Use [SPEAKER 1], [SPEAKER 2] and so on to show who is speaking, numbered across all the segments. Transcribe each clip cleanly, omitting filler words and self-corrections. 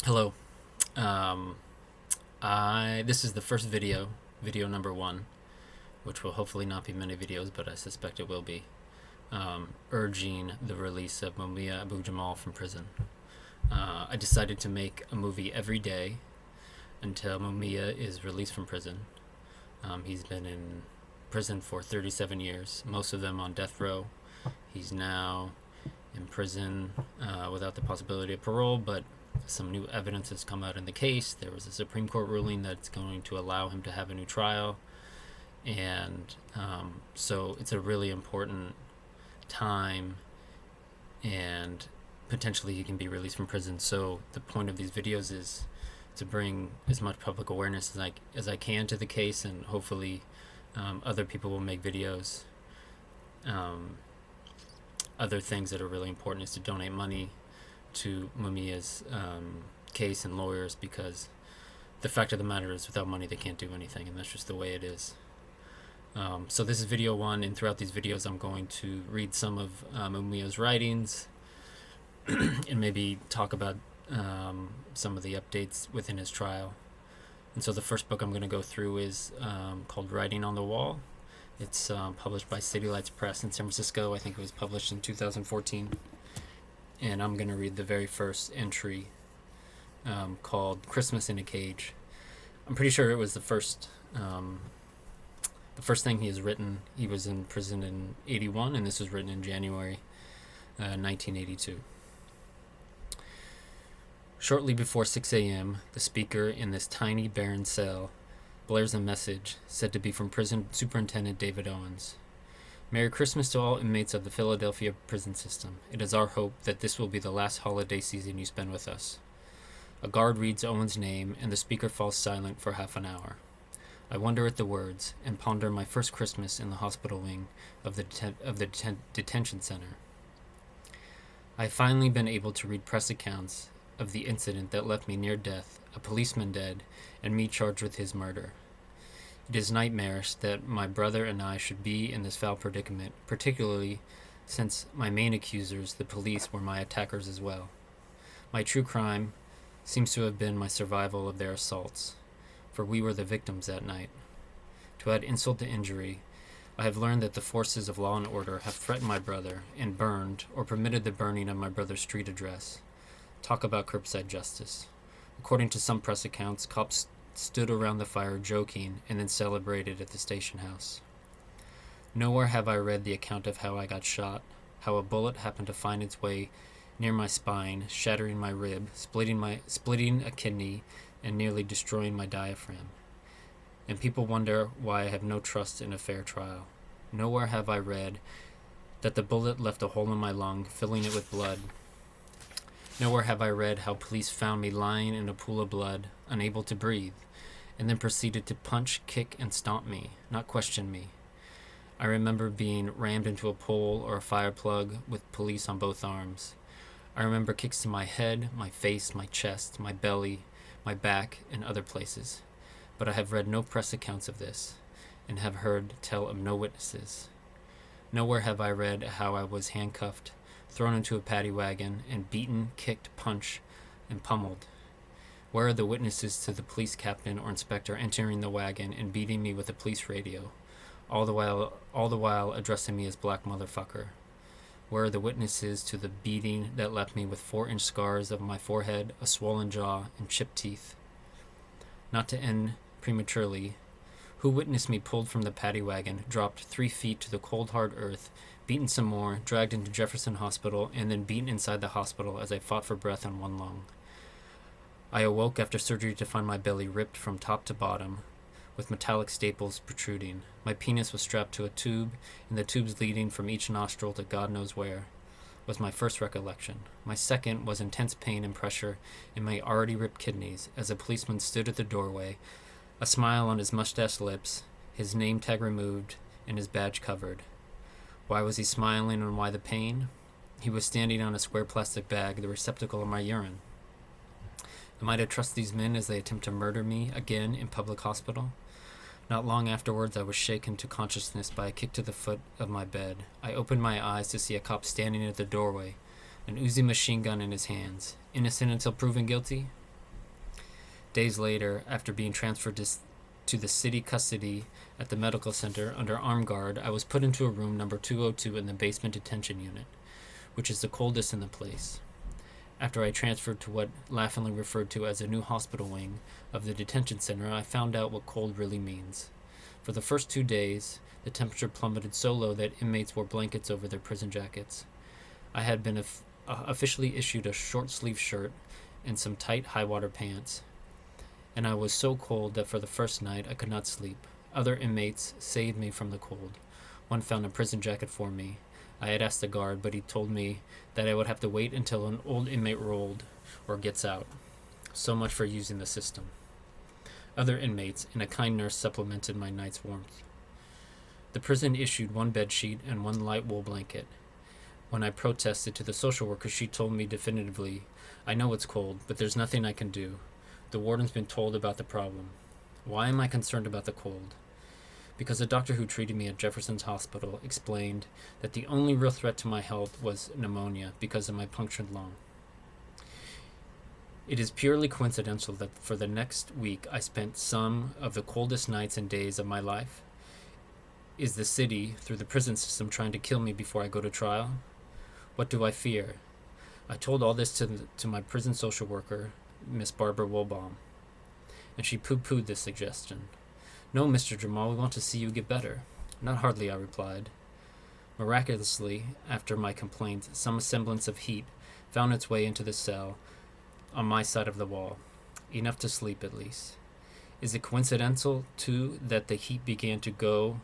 [SPEAKER 1] Hello. Um, this is the first video number one, which will hopefully not be many videos, but I suspect it will be, urging the release of Mumia Abu-Jamal from prison. I decided to make a movie every day until Mumia is released from prison. He's been in prison for 37 years, most of them on death row. He's now in prison without the possibility of parole, but some new evidence has come out in the case. There was a Supreme Court ruling that's going to allow him to have a new trial. And so it's a really important time, and potentially he can be released from prison. So the point of these videos is to bring as much public awareness as I can to the case, and hopefully other people will make videos. Other things that are really important is to donate money to Mumia's case and lawyers, because the fact of the matter is, without money they can't do anything, and that's just the way it is. So this is video one, and throughout these videos I'm going to read some of Mumia's writings and maybe talk about some of the updates within his trial. And so the first book I'm going to go through is called Writing on the Wall. It's published by City Lights Press in San Francisco. I think it was published in 2014. And I'm going to read the very first entry called Christmas in a Cage. I'm pretty sure it was the first thing he has written. He was in prison in 81, and this was written in January 1982. Shortly before 6 a.m., the speaker in this tiny, barren cell blares a message said to be from Prison Superintendent David Owens. Merry Christmas to all inmates of the Philadelphia prison system. It is our hope that this will be the last holiday season you spend with us. A guard reads Owen's name, and the speaker falls silent for half an hour. I wonder at the words, and ponder my first Christmas in the hospital wing of the detention center. I have finally been able to read press accounts of the incident that left me near death, a policeman dead, and me charged with his murder. It is nightmarish that my brother and I should be in this foul predicament, particularly since my main accusers, the police, were my attackers as well. My true crime seems to have been my survival of their assaults, for we were the victims that night. To add insult to injury, I have learned that the forces of law and order have threatened my brother and burned or permitted the burning of my brother's street address. Talk about curbside justice. According to some press accounts, cops stood around the fire joking and then celebrated at the station house. Nowhere have I read the account of how I got shot, how a bullet happened to find its way near my spine, shattering my rib, splitting a kidney, and nearly destroying my diaphragm. And people wonder why I have no trust in a fair trial. Nowhere have I read that the bullet left a hole in my lung, filling it with blood. Nowhere have I read how police found me lying in a pool of blood, unable to breathe, and then proceeded to punch, kick, and stomp me, not question me. I remember being rammed into a pole or a fire plug with police on both arms. I remember kicks to my head, my face, my chest, my belly, my back, and other places. But I have read no press accounts of this, and have heard tell of no witnesses. Nowhere have I read how I was handcuffed, thrown into a paddy wagon, and beaten, kicked, punched, and pummeled. Where are the witnesses to the police captain or inspector entering the wagon and beating me with a police radio, all the while addressing me as black motherfucker? Where are the witnesses to the beating that left me with 4-inch scars of my forehead, a swollen jaw, and chipped teeth? Not to end prematurely, who witnessed me pulled from the paddy wagon, dropped 3 feet to the cold hard earth, beaten some more, dragged into Jefferson Hospital, and then beaten inside the hospital as I fought for breath on one lung? I awoke after surgery to find my belly ripped from top to bottom, with metallic staples protruding. My penis was strapped to a tube, and the tubes leading from each nostril to God knows where, was my first recollection. My second was intense pain and pressure in my already ripped kidneys as a policeman stood at the doorway, a smile on his mustached lips, his name tag removed, and his badge covered. Why was he smiling, and why the pain? He was standing on a square plastic bag, the receptacle of my urine. Am I to trust these men as they attempt to murder me again in public hospital? Not long afterwards, I was shaken to consciousness by a kick to the foot of my bed. I opened my eyes to see a cop standing at the doorway, an Uzi machine gun in his hands. Innocent until proven guilty? Days later, after being transferred to the city custody at the medical center under armed guard, I was put into a room number 202 in the basement detention unit, which is the coldest in the place. After I transferred to what laughingly referred to as a new hospital wing of the detention center, I found out what cold really means. For the first 2 days, the temperature plummeted so low that inmates wore blankets over their prison jackets. I had been officially issued a short-sleeved shirt and some tight high-water pants, and I was so cold that for the first night I could not sleep. Other inmates saved me from the cold. One found a prison jacket for me. I had asked the guard, but he told me that I would have to wait until an old inmate rolled or gets out. So much for using the system. Other inmates and a kind nurse supplemented my night's warmth. The prison issued one bed sheet and one light wool blanket. When I protested to the social worker, she told me definitively, "I know it's cold, but there's nothing I can do. The warden's been told about the problem." Why am I concerned about the cold? Because the doctor who treated me at Jefferson's Hospital explained that the only real threat to my health was pneumonia because of my punctured lung. It is purely coincidental that for the next week I spent some of the coldest nights and days of my life. Is the city, through the prison system, trying to kill me before I go to trial? What do I fear? I told all this to my prison social worker, Miss Barbara Wilbaum, and she pooh-poohed this suggestion. "No, Mr. Jamal, we want to see you get better." "Not hardly," I replied. Miraculously, after my complaint, some semblance of heat found its way into the cell on my side of the wall, enough to sleep at least. Is it coincidental, too, that the heat began to go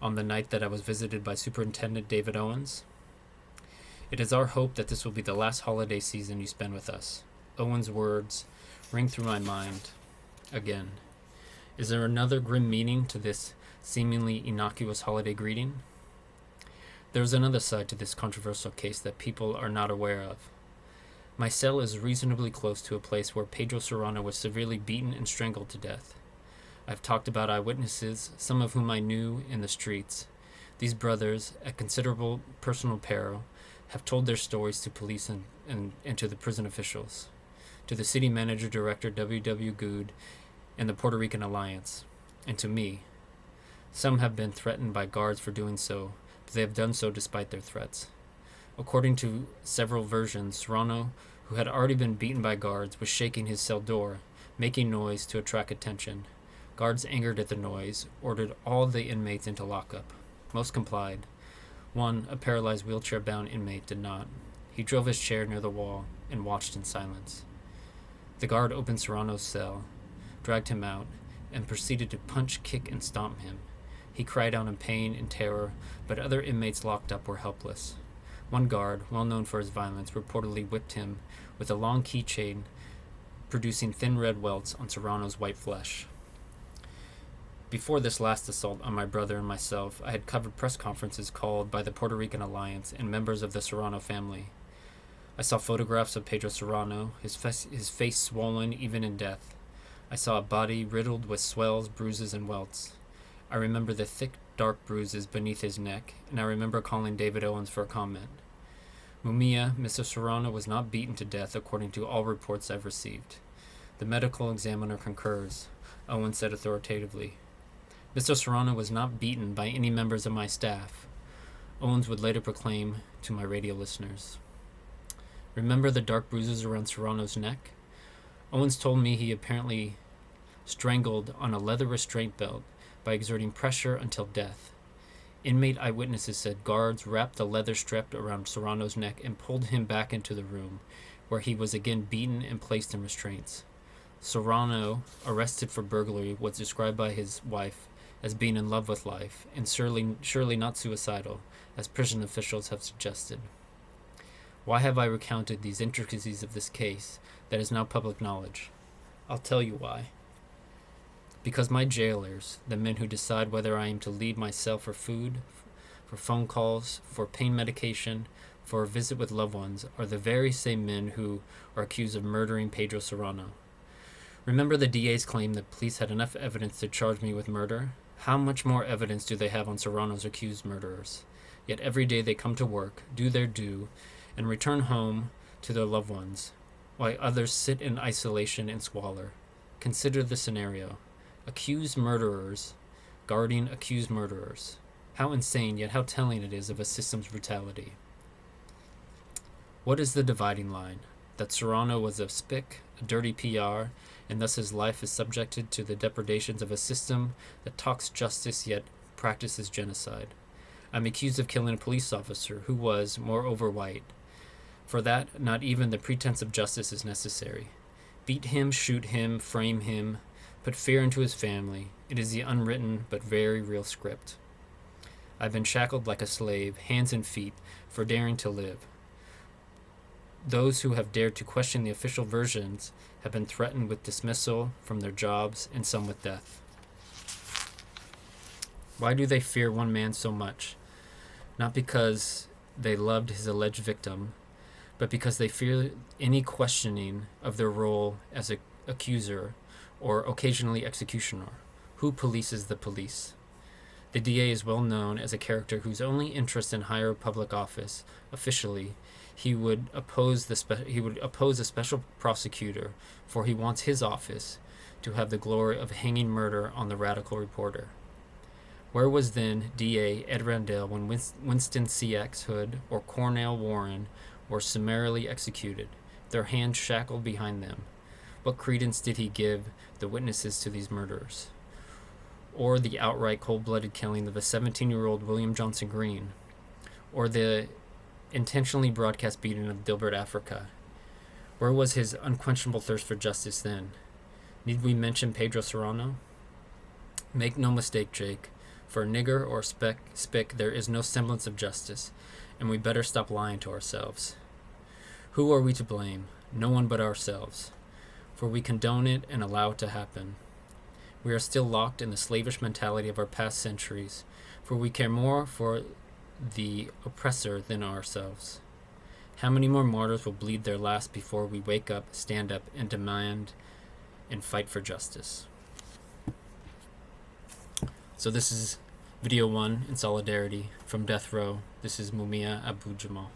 [SPEAKER 1] on the night that I was visited by Superintendent David Owens? It is our hope that this will be the last holiday season you spend with us. Owens' words ring through my mind again. Is there another grim meaning to this seemingly innocuous holiday greeting? There is another side to this controversial case that people are not aware of. My cell is reasonably close to a place where Pedro Serrano was severely beaten and strangled to death. I've talked about eyewitnesses, some of whom I knew in the streets. These brothers, at considerable personal peril, have told their stories to police and to the prison officials, to the city manager director W.W. Good and the Puerto Rican Alliance, and to me. Some have been threatened by guards for doing so, but they have done so despite their threats. According to several versions, Serrano, who had already been beaten by guards, was shaking his cell door, making noise to attract attention. Guards, angered at the noise, ordered all the inmates into lockup. Most complied. One, a paralyzed wheelchair-bound inmate, did not. He drove his chair near the wall and watched in silence. The guard opened Serrano's cell, dragged him out, and proceeded to punch, kick, and stomp him. He cried out in pain and terror, but other inmates locked up were helpless. One guard, well known for his violence, reportedly whipped him with a long keychain, producing thin red welts on Serrano's white flesh. Before this last assault on my brother and myself, I had covered press conferences called by the Puerto Rican Alliance and members of the Serrano family. I saw photographs of Pedro Serrano, his face swollen even in death. I saw a body riddled with swells, bruises, and welts. I remember the thick, dark bruises beneath his neck, and I remember calling David Owens for a comment. Mumia, Mr. Serrano, was not beaten to death according to all reports I've received. The medical examiner concurs, Owens said authoritatively. Mr. Serrano was not beaten by any members of my staff, Owens would later proclaim to my radio listeners. Remember the dark bruises around Serrano's neck? Owens told me he apparently strangled on a leather restraint belt by exerting pressure until death. Inmate eyewitnesses said guards wrapped the leather strap around Serrano's neck and pulled him back into the room, where he was again beaten and placed in restraints. Serrano, arrested for burglary, was described by his wife as being in love with life, and surely not suicidal, as prison officials have suggested. Why have I recounted these intricacies of this case that is now public knowledge? I'll tell you why. Because my jailers, the men who decide whether I am to leave my cell for food, for phone calls, for pain medication, for a visit with loved ones, are the very same men who are accused of murdering Pedro Serrano. Remember the DA's claim that police had enough evidence to charge me with murder? How much more evidence do they have on Serrano's accused murderers? Yet every day they come to work, do their due, and return home to their loved ones, while others sit in isolation and squalor. Consider the scenario. Accused murderers guarding accused murderers. How insane, yet how telling it is of a system's brutality. What is the dividing line? That Serrano was a spick, a dirty PR, and thus his life is subjected to the depredations of a system that talks justice yet practices genocide. I'm accused of killing a police officer who was, moreover, white. For that, not even the pretense of justice is necessary. Beat him, shoot him, frame him, put fear into his family. It is the unwritten but very real script. I've been shackled like a slave, hands and feet, for daring to live. Those who have dared to question the official versions have been threatened with dismissal from their jobs and some with death. Why do they fear one man so much? Not because they loved his alleged victim, but because they fear any questioning of their role as an accuser or occasionally executioner. Who polices the police? The DA is well known as a character whose only interest in higher public office, officially, he would oppose a special prosecutor, for he wants his office to have the glory of hanging murder on the radical reporter. Where was then DA Ed Randell when Winston C.X. Hood or Cornell Warren were summarily executed, their hands shackled behind them? What credence did he give the witnesses to these murders? Or the outright cold-blooded killing of a 17-year-old William Johnson Green? Or the intentionally broadcast beating of Dilbert Africa? Where was his unquenchable thirst for justice then? Need we mention Pedro Serrano? Make no mistake, Jake. For a nigger or spick, there is no semblance of justice, and we better stop lying to ourselves. Who are we to blame? No one but ourselves, for we condone it and allow it to happen. We are still locked in the slavish mentality of our past centuries, for we care more for the oppressor than ourselves. How many more martyrs will bleed their last before we wake up, stand up, and demand and fight for justice? So this is video 1 in solidarity from Death Row. This is Mumia Abu-Jamal.